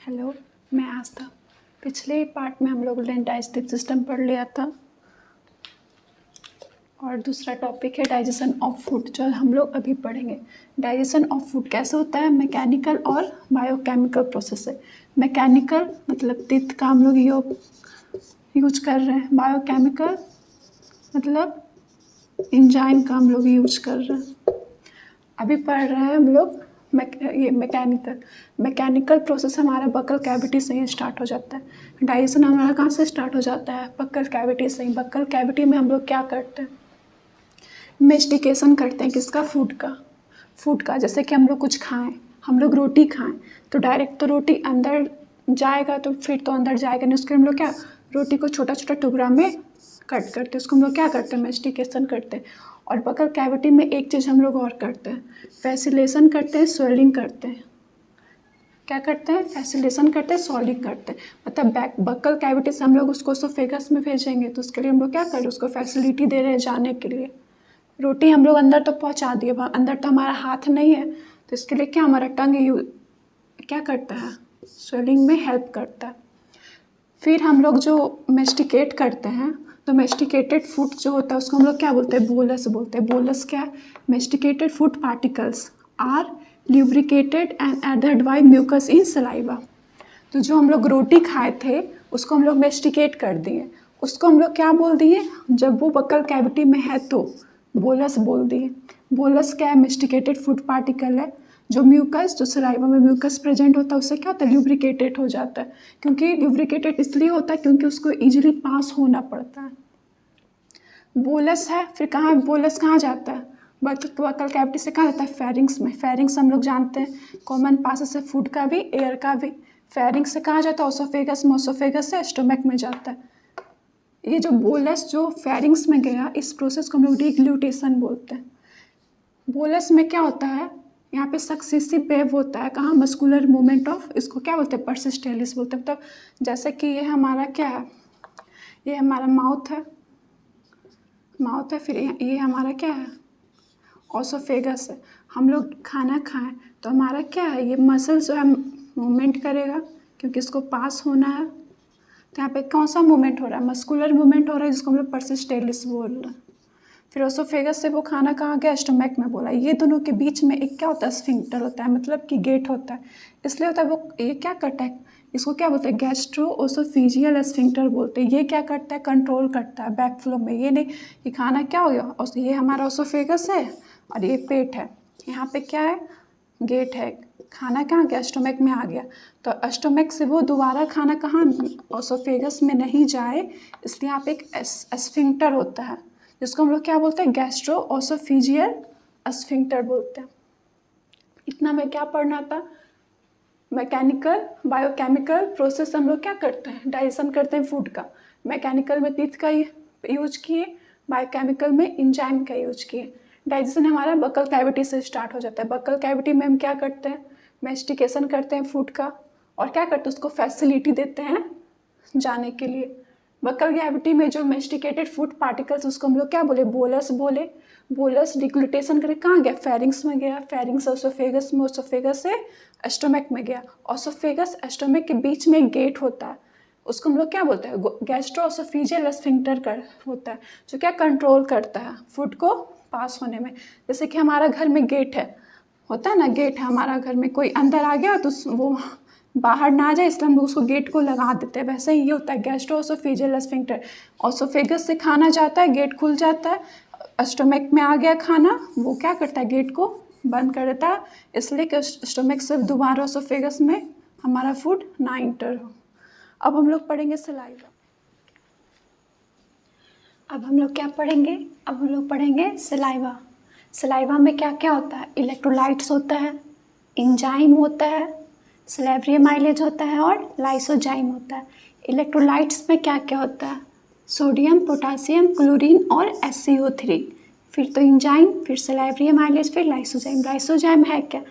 Hello, मैं आस्था। पिछले part में हम लोगों ने डाइजेस्टिव सिस्टम पढ़ लिया था और दूसरा टॉपिक है डाइजेशन ऑफ फूड जो हम लोग अभी पढ़ेंगे। डाइजेशन ऑफ फूड कैसे होता है? मैकेनिकल और बायोकेमिकल प्रोसेस से। मैकेनिकल मतलब तित का हम लोग यूज कर रहे हैं, बायोकेमिकल मतलब एंजाइम का हम लोग यूज कर रहे हैं। अभी पढ़ रहे हैं हम लोग ये मैकेनिकल प्रोसेस हमारा बकल कैविटी से ही स्टार्ट हो जाता है। डाइजेशन हमारा कहाँ से स्टार्ट हो जाता है? बकल कैविटी से ही। बकल कैविटी में हम लोग क्या करते हैं? मेस्टिकेशन करते हैं। किसका? फूड का। जैसे कि हम लोग कुछ खाएं, हम लोग रोटी खाएं तो डायरेक्ट तो रोटी अंदर जाएगा, तो फिर तो अंदर जाएगा नहीं। उसके हम लोग क्या, रोटी को छोटा छोटा टुकड़ा में कट करते हैं, उसको हम लोग क्या करते हैं? मेस्टिकेशन करते हैं। और बकल कैविटी में एक चीज़ हम लोग और करते हैं, फैसिलेशन करते हैं, स्वेलिंग करते हैं। क्या करते हैं? फैसिलेशन करते हैं, सॉलिंग करते हैं। मतलब बकल कैविटी से हम लोग उसको ओसोफेगस में भेजेंगे, तो उसके लिए हम लोग क्या कर रहे हैं? उसको फैसिलिटी दे रहे हैं जाने के लिए। रोटी हम लोग अंदर तो पहुंचा दिए, अंदर तो हमारा हाथ नहीं है, तो इसके लिए क्या हमारा टंग क्या करता है? स्वेलिंग में हेल्प करता है। फिर हम लोग जो मेस्टिकेट करते हैं, तो मेस्टिकेटेड फूड जो होता है उसको हम लोग क्या बोलते हैं? बोलस बोलते हैं। बोलस क्या है? Masticated food particles are lubricated and adhered by mucus in saliva. तो जो हम लोग रोटी खाए थे उसको हम लोग मेस्टिकेट कर दिए, उसको हम लोग क्या बोल दिए? जब वो बकल कैविटी में है तो बोलस बोल दिए। बोलस क्या है? मेस्टिकेटेड फूड पार्टिकल है जो म्यूकस, जो सलाइवा में म्यूकस प्रेजेंट होता है उससे क्या होता है? ल्यूब्रिकेटेड हो जाता है। क्योंकि ल्यूब्रिकेटेड इसलिए होता है क्योंकि उसको इजीली पास होना पड़ता है। बोलस है, फिर कहाँ बोलस कहाँ जाता है? बकल कैविटी से कहाँ जाता है? फेरिंग्स में। फेरिंग्स हम लोग जानते हैं कॉमन पासेस है फूड का भी, एयर का भी। फेरिंग्स से कहाँ जाता है? ओसोफेगस में। ओसोफेगस से स्टोमक में जाता है। ये जो बोलस जो फेरिंग्स में गया, इस प्रोसेस को हम लोग डिग्लूटेशन बोलते हैं। बोलस में क्या होता है? यहाँ पे सक्सेसिव वेव होता है। कहाँ? मस्कुलर मूवमेंट ऑफ, इसको क्या बोलते हैं? परसिस्टेलिस बोलते हैं। मतलब जैसे कि ये हमारा क्या है? ये हमारा माउथ है, फिर ये हमारा क्या है? ओसोफेगस है। हम लोग खाना खाएं तो हमारा क्या है? ये मसल जो है मूवमेंट करेगा क्योंकि इसको पास होना है। तो यहाँ पे कौन सा मूवमेंट हो रहा है? मस्कुलर मूवमेंट हो रहा है, जिसको हम लोग परसिस्टेलिस बोल रहे हैं। फिर ओसोफेगस से वो खाना कहाँ गया? स्टोमक में बोला। ये दोनों के बीच में एक क्या होता है? स्फिंक्टर होता है, मतलब कि गेट होता है। इसलिए होता है वो, ये क्या करता है? इसको क्या बोलते हैं? गैस्ट्रो ओसोफिजियल स्फिंक्टर बोलते हैं। ये क्या करता है? कंट्रोल करता है बैक फ्लो में। ये नहीं कि खाना क्या हो गया, और ये हमारा ओसोफेगस है और ये पेट है, यहाँ पे क्या है? गेट है। खाना कहाँ गया? स्टोमक में आ गया। तो स्टोमक से वो दोबारा खाना कहाँ? ओसोफेगस में नहीं जाए, इसलिए यहाँ पे एक स्फिंक्टर होता है जिसको हम लोग क्या बोलते हैं? गैस्ट्रो ओसोफिजियल स्फिंक्टर बोलते हैं। इतना में क्या पढ़ना था? मैकेनिकल बायोकेमिकल प्रोसेस हम लोग क्या करते हैं? डाइजेशन करते हैं फूड का। मैकेनिकल में तीत का यूज किए, बायोकेमिकल में एंजाइम का यूज किए। डाइजेशन हमारा बकल कैविटी से स्टार्ट हो जाता है। बकल कैविटी में हम क्या करते हैं? मेस्टिकेशन करते हैं फूड का, और क्या करते हैं? उसको फैसिलिटी देते हैं जाने के लिए। बकल कैविटी में जो मेस्टिकेटेड फूड पार्टिकल्स, उसको हम लोग क्या बोले? बोलस बोले। बोलस डिग्लूटेशन करके कहाँ गया? फेरिंग्स में गया। फेरिंग्स ओसोफेगस में, ओसोफेगस से स्टोमक में गया। ओसोफेगस स्टोमक के बीच में एक गेट होता है, उसको हम लोग क्या बोलते हैं? गैस्ट्रो ओसोफिजियल स्फिंक्टर कर होता है, जो क्या कंट्रोल करता है फूड को पास होने में। जैसे कि हमारा घर में गेट है, होता है ना, गेट है हमारा घर में, कोई अंदर आ गया तो वो बाहर ना आ जाए इसलिए हम लोग उसको गेट को लगा देते हैं। वैसे ही ये होता है गैस्ट्रो ओसोफिजियल स्फिंक्टर। ओसोफेगस से खाना जाता है, गेट खुल जाता है, स्टोमक में आ गया खाना, वो क्या करता है? गेट को बंद कर देता है, इसलिए कि स्टोमक से दोबारा ओसोफेगस में हमारा फूड ना इंटर हो। अब हम लोग पढ़ेंगे सलाइवा। अब हम लोग क्या पढ़ेंगे? अब हम लोग पढ़ेंगे सलाइवा। सलाइवा में क्या क्या होता है? इलेक्ट्रोलाइट्स होता है, एंजाइम होता है, सलेवरी माइलेज होता है और लाइसोजाइम होता है। इलेक्ट्रोलाइट्स में क्या क्या होता है? सोडियम, पोटासियम, क्लोरीन और SCO3। फिर तो एंजाइम, फिर सलेवरी माइलेज, फिर लाइसोजाइम। लाइसोजाइम है क्या?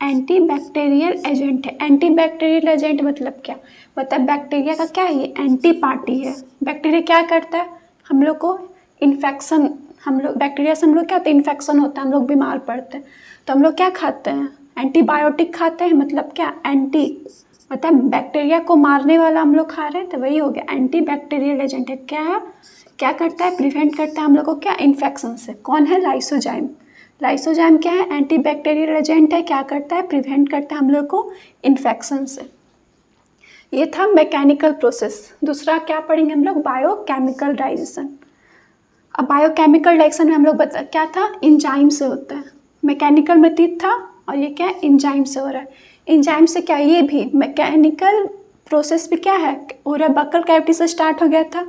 एंटी बैक्टीरियल एजेंट है। एंटी बैक्टीरियल एजेंट मतलब क्या? मतलब बैक्टीरिया का क्या है? ये एंटी पार्टी है। बैक्टीरिया क्या करता है? हम लोग को इन्फेक्शन, हम लोग बैक्टीरिया से हम लोग क्या होता है? इन्फेक्शन होता है, हम लोग बीमार पड़ते हैं, तो हम लोग क्या खाते हैं? एंटीबायोटिक खाते हैं। मतलब क्या? एंटी मतलब बैक्टीरिया को मारने वाला हम लोग खा रहे हैं, तो वही हो गया एंटी बैक्टीरियल एजेंट है। क्या है, क्या करता है, प्रिवेंट करता है हम लोग को क्या, इन्फेक्शन से। कौन है, लाइसोजाइम। लाइसोजाइम क्या है, एंटी बैक्टीरियल एजेंट है, क्या करता है, प्रिवेंट करता है हम लोग को इन्फेक्शन से। ये था मैकेनिकल प्रोसेस। दूसरा क्या पढ़ेंगे हम लोग, बायोकेमिकल डाइजेशन। अब बायोकेमिकल डाइजेशन में हम लोग बता क्या था, इंजाइम से होता है। मैकेनिकल में तीत था और ये क्या है, इंजाइम से हो रहा है। इंजाइम से क्या, ये भी मैकेनिकल प्रोसेस भी क्या है, हो रहा है, बक्कल कैविटी से स्टार्ट हो गया था।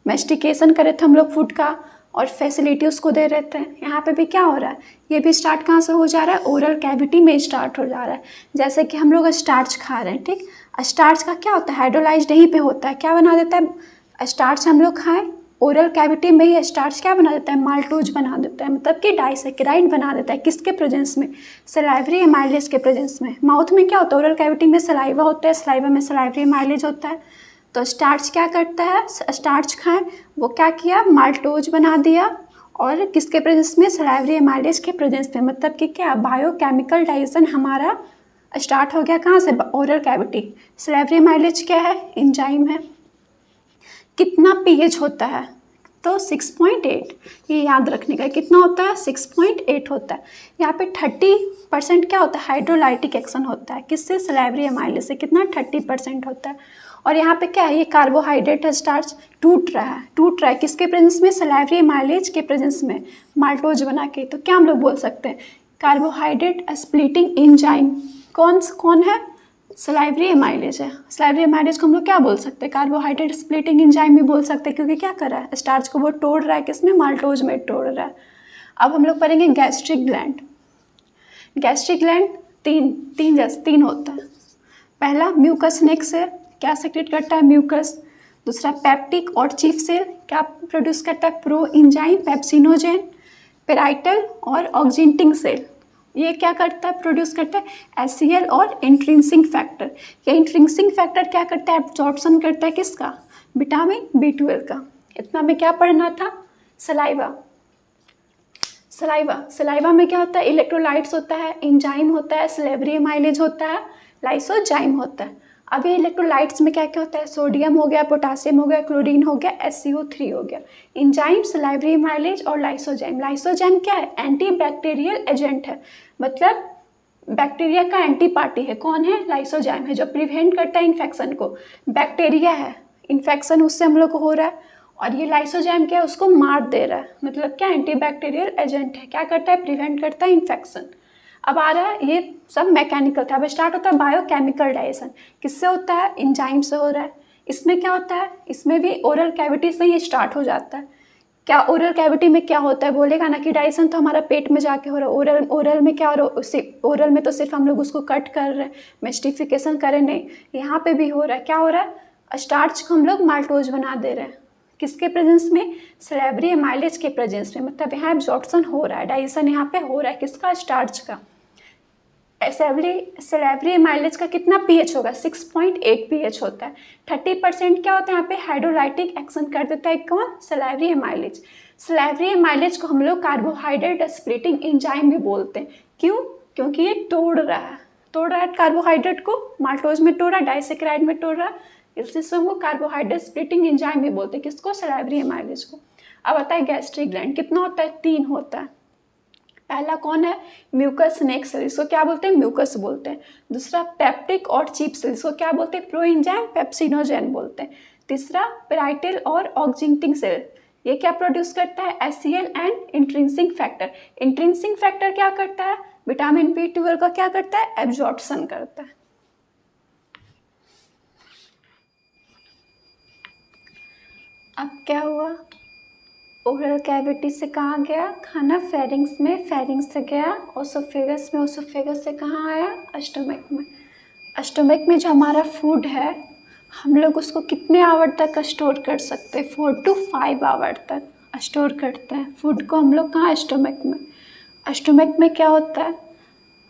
मेस्टिकेशन करे थे हम लोग फूड का और फैसिलिटी उसको दे रहे थे। यहाँ पे भी क्या हो रहा है, ये भी स्टार्ट कहाँ से हो जा रहा है, ओरल कैविटी में स्टार्ट हो जा रहा है। जैसे कि हम लोग स्टार्च खा रहे हैं, ठीक, स्टार्च का क्या होता है, हाइड्रोलाइज्ड यहीं पे होता है, क्या बना देता है, स्टार्च हम लोग खाएं, ओरल कैविटी में ही स्टार्च क्या बना देता है, माल्टोज बना देता है, मतलब कि डाइसैकेराइड बना देता है। किसके प्रेजेंस में, सलाइवरी एमाइलेज के प्रेजेंस में। माउथ में क्या होता है, ओरल कैविटी में सलाइवा होता है, सलाइवा में सलाइवरी एमाइलेज होता है। तो स्टार्च क्या करता है, स्टार्च खाएं, वो क्या किया, माल्टोज बना दिया, और किसके प्रेजेंस में, सलाइवरी एमाइलेज के प्रेजेंस में। मतलब कि क्या, बायोकेमिकल डाइजेशन हमारा स्टार्ट हो गया कहाँ से, ओरल कैविटी। सलाइवरी एमाइलेज क्या है, एंजाइम है। कितना पीएच होता है, तो 6.8, ये याद रखने का। कितना होता है, 6.8 होता है। यहाँ पे 30% क्या होता है, हाइड्रोलाइटिक एक्शन होता है, किससे, सलाइवरी एमाइलेज से। कितना, 30% होता है। और यहाँ पे क्या है, ये कार्बोहाइड्रेट है, स्टार्च टूट रहा है किसके प्रेजेंस में, सलाइवरी एमाइलेज के प्रेजेंस में, माल्टोज बना के। तो क्या हम लोग बोल सकते हैं, कार्बोहाइड्रेट स्प्लिटिंग एंजाइम कौन है, सलाइवरी एमाइलेज है। सलाइवरी एमाइलेज को हम लोग क्या बोल सकते हैं, कार्बोहाइड्रेट स्प्लिटिंग एंजाइम भी बोल सकते हैं, क्योंकि क्या कर रहा है, स्टार्च को वो तोड़ रहा है, किसमें, माल्टोज में तोड़ रहा है। अब हम लोग पढ़ेंगे गैस्ट्रिक ग्लैंड। गैस्ट्रिक ग्लैंड तीन होता है। पहला म्यूकस नेक सेल, क्या सेक्रेट करता है, म्यूकस। दूसरा पेप्टिक और चीफ सेल, क्या प्रोड्यूस करता है, प्रो एंजाइम पेप्सिनोजेन। पेराइटल और ऑक्जिंटिंग सेल, ये क्या करता है, प्रोड्यूस करता है एसीएल और इंट्रिंसिक फैक्टर। ये इंट्रिंसिक फैक्टर क्या करता है, एब्जॉर्प्शन करता है किसका, विटामिन B12 का। इतना में क्या पढ़ना था, सलाइवा में क्या होता है, इलेक्ट्रोलाइट्स होता है, एंजाइम होता है, सलाइवरी एमाइलेज होता है, लाइसोजाइम होता है। अब ये इलेक्ट्रोलाइट्स में क्या क्या होता है, सोडियम हो गया, पोटासियम हो गया, क्लोरीन हो गया, SCO3 हो गया। एंजाइम, सलाइवरी एमाइलेज और लाइसोजाइम। लाइसोजाइम क्या है, एंटी बैक्टीरियल एजेंट है, मतलब बैक्टीरिया का एंटी पार्टी है। कौन है, लाइसोजाइम है, जो प्रिवेंट करता है इन्फेक्शन को। बैक्टीरिया है, इन्फेक्शन उससे हम लोग को हो रहा है, और ये लाइसोजाइम क्या है, उसको मार दे रहा है। मतलब क्या, एंटी बैक्टीरियल एजेंट है, क्या करता है, प्रिवेंट करता है इन्फेक्शन। अब आ रहा है, ये सब मैकेनिकल था। अब स्टार्ट होता है बायोकेमिकल डाइजेशन, किससे होता है, एंजाइम से हो रहा है। इसमें क्या होता है, इसमें भी ओरल कैविटी से ही स्टार्ट हो जाता है। क्या ओरल कैविटी में क्या होता है, बोलेगा ना कि डाइजेशन तो हमारा पेट में जाके हो रहा है। ओरल में क्या हो रहा है, उसी ओरल में तो सिर्फ हम लोग उसको कट कर रहे हैं, मेस्टिफिकेशन कर रहे, नहीं, यहाँ पे भी हो रहा है। क्या हो रहा है, स्टार्च को हम लोग माल्टोज बना दे रहे हैं, किसके प्रेजेंस में, सलाइवरी एमाइलेज के प्रेजेंस में। मतलब यहाँ एब्जॉर्प्शन हो रहा है, डाइजेशन यहाँ पे हो रहा है, किसका, स्टार्च का। सलाइवरी एमाइलेज का कितना पीएच होगा, 6.8 पीएच होता है। 30% क्या होता है यहाँ पे, हाइड्रोलाइटिक एक्शन कर देता है, कौन, सलाइवरी एमाइलेज। सलाइवरी एमाइलेज को हम लोग कार्बोहाइड्रेट स्प्लिटिंग एंजाइम भी बोलते हैं। क्यों, क्योंकि ये तोड़ रहा है कार्बोहाइड्रेट को, माल्टोज में तोड़ रहा है, डाइसैकेराइड में तोड़ रहा है, इसलिए हमको कार्बोहाइड्रेट स्प्लिटिंग एंजाइम भी बोलते हैं, किसको, सलाइवरी एमाइलेज को। अब आता है गैस्ट्रिक ग्लैंड, कितना होता है, 3 होता है। पहला कौन है, म्यूकस नेक सेल, इसको क्या बोलते हैं, म्यूकस बोलते हैं। दूसरा पेप्टिक और चीफ सेल, इसको क्या बोलते हैं, प्रोएंजाइम पेप्सिनोजेन बोलते हैं। तीसरा पेराइटल और ऑक्जिंटिंग सेल, ये क्या प्रोड्यूस करता है, ACL and intrinsic factor. Intrinsic factor क्या करता है, विटामिन B12 का क्या करता है, एब्जॉर्प्शन करता है। अब क्या हुआ, ओरल कैविटी से कहाँ गया, खाना फेरिंग्स में, फेरिंग्स से गया ओसोफेगस में, ओसोफेगस से कहाँ आया, स्टमक में। स्टमक में जो हमारा फूड है, हम लोग उसको कितने आवर तक स्टोर कर सकते हैं, 4 to 5 आवर तक स्टोर करते हैं फूड को हम लोग, कहाँ, स्टमक में। स्टमक में क्या होता है,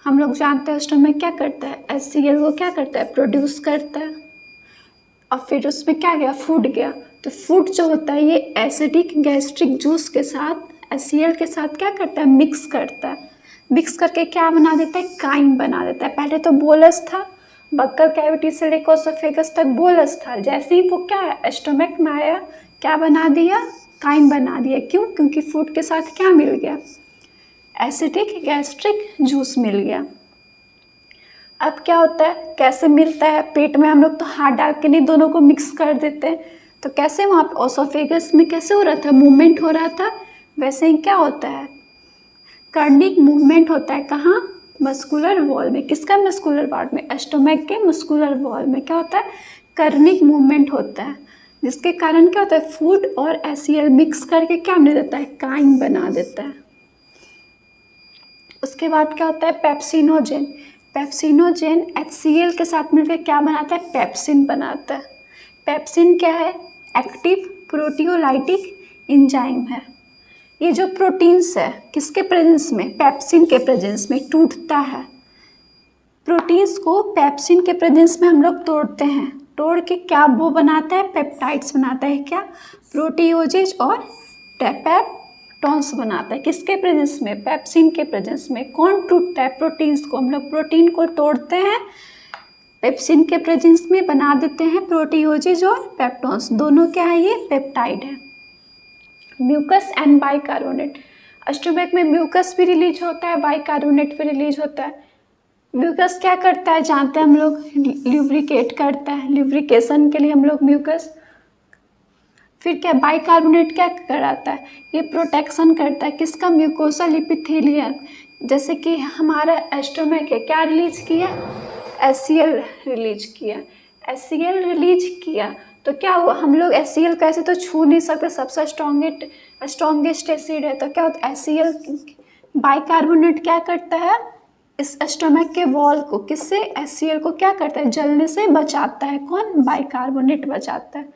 हम लोग जानते हैं स्टमक क्या करता है, HCl वो क्या करता है, प्रोड्यूस करता है, और फिर उसमें क्या गया, फूड गया। तो फूड जो होता है ये एसिडिक गैस्ट्रिक जूस के साथ HCl के साथ क्या करता है, मिक्स करता है। मिक्स करके क्या बना देता है, काइम बना देता है। पहले तो बोलस था, बक्कल कैविटी से लेकर ओसोफेगस तक बोलस था। जैसे ही वो क्या है स्टोमक में आया, क्या बना दिया, काइम बना दिया। क्यों? क्योंकि फूड के साथ क्या मिल गया, एसिडिक गैस्ट्रिक जूस मिल गया। अब क्या होता है, कैसे मिलता है, पेट में हम लोग तो हाथ डाल के नहीं दोनों को मिक्स कर देते हैं, तो कैसे वहाँ पे ओसोफेगस में कैसे हो रहा था, मूवमेंट हो रहा था। वैसे ही क्या होता है, कार्डिक मूवमेंट होता है। कहाँ? मस्कुलर वॉल में। किसका मस्कुलर पार्ट में? स्टोमक के मस्कुलर वॉल में क्या होता है, कार्निक मूवमेंट होता है, जिसके कारण क्या होता है, फूड और एसियल मिक्स करके क्या बना देता है, काइम बना देता है। उसके बाद क्या होता है, पेप्सिनोजेन। पेप्सिनोजेन HCl के साथ मिलकर क्या बनाता है, पेप्सिन बनाता है। पेप्सिन क्या है, एक्टिव प्रोटियोलाइटिक एंजाइम है। ये जो प्रोटीन्स है किसके प्रेजेंस में, पेप्सिन के प्रेजेंस में टूटता है। प्रोटीन्स को पेप्सिन के प्रेजेंस में हम लोग तोड़ते हैं, तोड़ के क्या वो बनाता है, पेप्टाइड्स बनाता है। क्या? प्रोटीओजेज और पेप्टोन्स बनाता है। किसके प्रेजेंस में, पेप्सिन के प्रेजेंस में। कौन टूटता है, प्रोटीन्स को। हम लोग प्रोटीन को तोड़ते हैं, पेप्सिन के प्रेजेंस में बना देते हैं प्रोटीओजेज और पेप्टोन्स। दोनों क्या है, ये पेप्टाइड है। Mucus and bicarbonate. स्टोमक में म्यूकस भी रिलीज होता है, बाइकार्बोनेट भी रिलीज होता है। म्यूकस क्या करता है, जानते हैं हम लोग, ल्यूब्रिकेट करता है, ल्यूब्रिकेशन के लिए हम लोग म्यूकस। फिर क्या, बाइकार्बोनेट क्या कराता है, ये प्रोटेक्शन करता है। किसका? Mucosal epithelium. जैसे कि हमारा स्टोमक है, क्या रिलीज किया, HCl रिलीज किया। HCl रिलीज किया तो क्या हुआ, हम लोग HCl कैसे तो छू नहीं सकते, सबसे स्ट्रॉन्गेस्ट एसिड है। तो क्या होता है, HCl बाइकार्बोनेट क्या करता है, इस स्टोमक के वॉल को, किससे, HCl को क्या करता है, जलने से बचाता है। कौन? बाइकार्बोनेट बचाता है।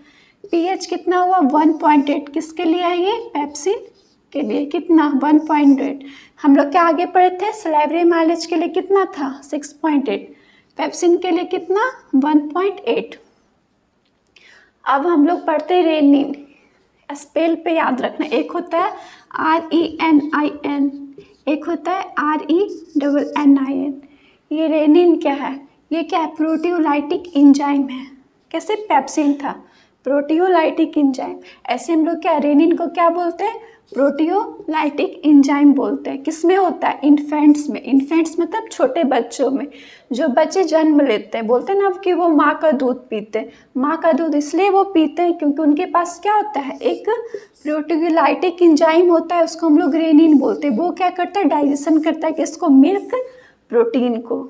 pH कितना हुआ, 1.8। किसके लिए है ये, पेप्सिन के लिए। कितना, 1.8। हम लोग क्या आगे पढ़े थे, सलाइवरी माइलेज के लिए कितना था, 6.8। पेप्सिन के लिए कितना, 1.8। अब हम लोग पढ़ते रेनिन। स्पेल पे याद रखना, एक होता है RENIN, एक होता है RENNIN। ये रेनिन क्या है, ये क्या है, प्रोटियोलाइटिक एंजाइम है। कैसे, पेप्सिन था, प्रोटियोलाइटिक एंजाइम। ऐसे हम लोग क्या, रेनिन को क्या बोलते हैं, प्रोटियोलाइटिक एंजाइम बोलते हैं। किस में होता है, इन्फेंट्स में। इन्फेंट्स मतलब छोटे बच्चों में, जो बच्चे जन्म लेते हैं, बोलते हैं ना कि वो माँ का दूध पीते हैं। माँ का दूध इसलिए वो पीते हैं क्योंकि उनके पास क्या होता है, एक प्रोटियोलाइटिक एंजाइम होता है, उसको हम लोग रेनिन बोलते हैं। वो क्या करता है, डाइजेशन करता है किसको, मिल्क प्रोटीन को,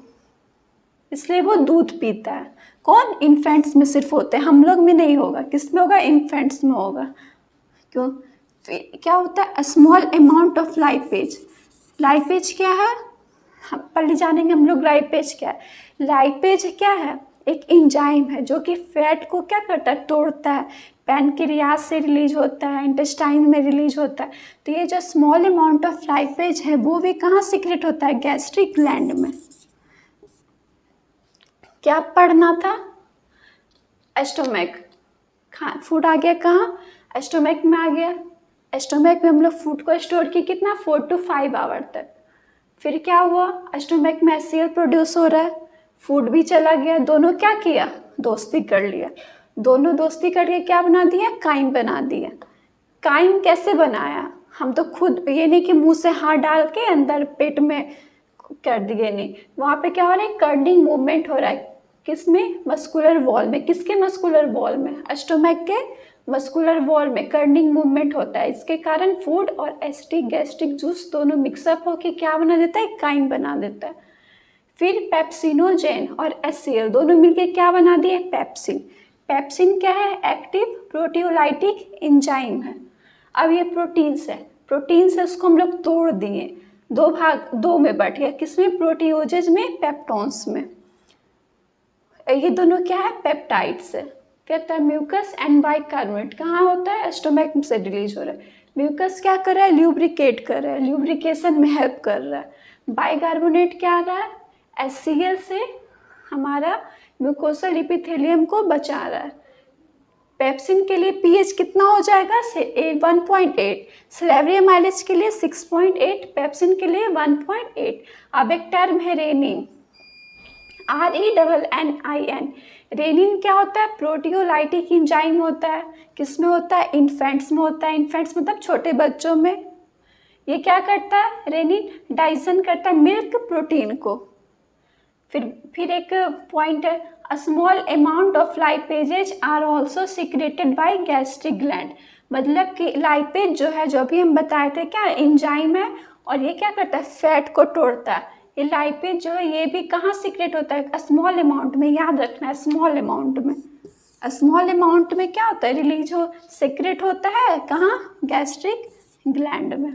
इसलिए वो दूध पीता है। कौन? इन्फेंट्स में सिर्फ होते हैं, हम लोग में नहीं होगा। किस में होगा, इन्फेंट्स में होगा। क्यों? क्या होता है, small amount of lipase. Lipase क्या है, हम पहले जानेंगे हम लोग लाइपेज क्या है। लाइपेज क्या है, एक एंजाइम है जो कि फैट को क्या करता है, तोड़ता है। पैनक्रियाज से रिलीज होता है, इंटेस्टाइन में रिलीज होता है। तो ये जो स्मॉल अमाउंट ऑफ लाइपेज है वो भी कहाँ सीक्रेट होता है, गैस्ट्रिक ग्लैंड में। क्या पढ़ना था, स्टोमक। फूड आ गया कहाँ, स्टोमक में आ गया। स्टोमक में हम लोग फूड को स्टोर किए कितना, 4 to 5 आवर तक। फिर क्या हुआ, स्टोमक में HCl प्रोड्यूस हो रहा है, फूड भी चला गया। दोनों क्या किया, दोस्ती कर लिया। दोनों दोस्ती करके क्या बना दिया, काइम बना दिया। काइम कैसे बनाया, हम तो खुद, ये नहीं कि मुंह से हाथ डाल के अंदर पेट में कर दिए, नहीं। वहाँ पे क्या हो रहा है, कर्डिंग मूवमेंट हो रहा है। किसमें, मस्कुलर वॉल में। किसके मस्कुलर वॉल में, स्टोमक के मस्कुलर वॉल में कर्डिंग मूवमेंट होता है। इसके कारण फूड और एसिडिक गैस्ट्रिक जूस दोनों मिक्सअप होकर क्या बना देता है, काइम बना देता है। फिर पेप्सिनोजेन और HCl दोनों मिलकर क्या बना दिए, पेप्सिन। पेप्सिन क्या है, एक्टिव प्रोटियोलाइटिक एंजाइम है। अब ये प्रोटीन्स है, प्रोटीन्स है उसको हम लोग तोड़ दिए, दो में बढ़ गया। किसमें, प्रोटीओजेज में, पेप्टोन्स में। ये दोनों क्या है, पेप्टाइड्स है। कहता है म्यूकस एंड बाइकार्बोनेट कहाँ होता है, स्टोमक से रिलीज हो रहा है। म्यूकस क्या कर रहा है, ल्यूब्रिकेट कर रहा है, ल्यूब्रिकेशन में हेल्प कर रहा है। बाइकार्बोनेट क्या आ रहा है, HCl से हमारा म्यूकोसल एपिथेलियम को बचा रहा है। पेप्सिन के लिए pH कितना हो जाएगा, 1.8। सलाइवरी माइलेज के लिए 6.8, पेप्सिन के लिए 1.8। अब एक टर्म है रेनिन। RENNIN। रेनिन क्या होता है? प्रोटियोलाइटिक इंजाइम होता है। किस में होता है? इन्फेंट्स में होता है। इन्फेंट्स मतलब छोटे बच्चों में। ये क्या करता है? रेनिन डाइजेशन करता है मिल्क प्रोटीन को। फिर एक पॉइंट है, a small amount of lipases are also secreted by gastric gland. मतलब कि लाइपेज जो है, जो भी हम बताए थे, क्या एंजाइम है और ये क्या करता है? फैट को तोड़ता है। ये लाइपेज जो है ये भी कहाँ सिक्रेट होता है? स्मॉल अमाउंट में, याद रखना है, स्मॉल अमाउंट में। स्मॉल अमाउंट में क्या होता है? रिलीज हो, सिक्रेट होता है कहाँ? गैस्ट्रिक ग्लैंड में।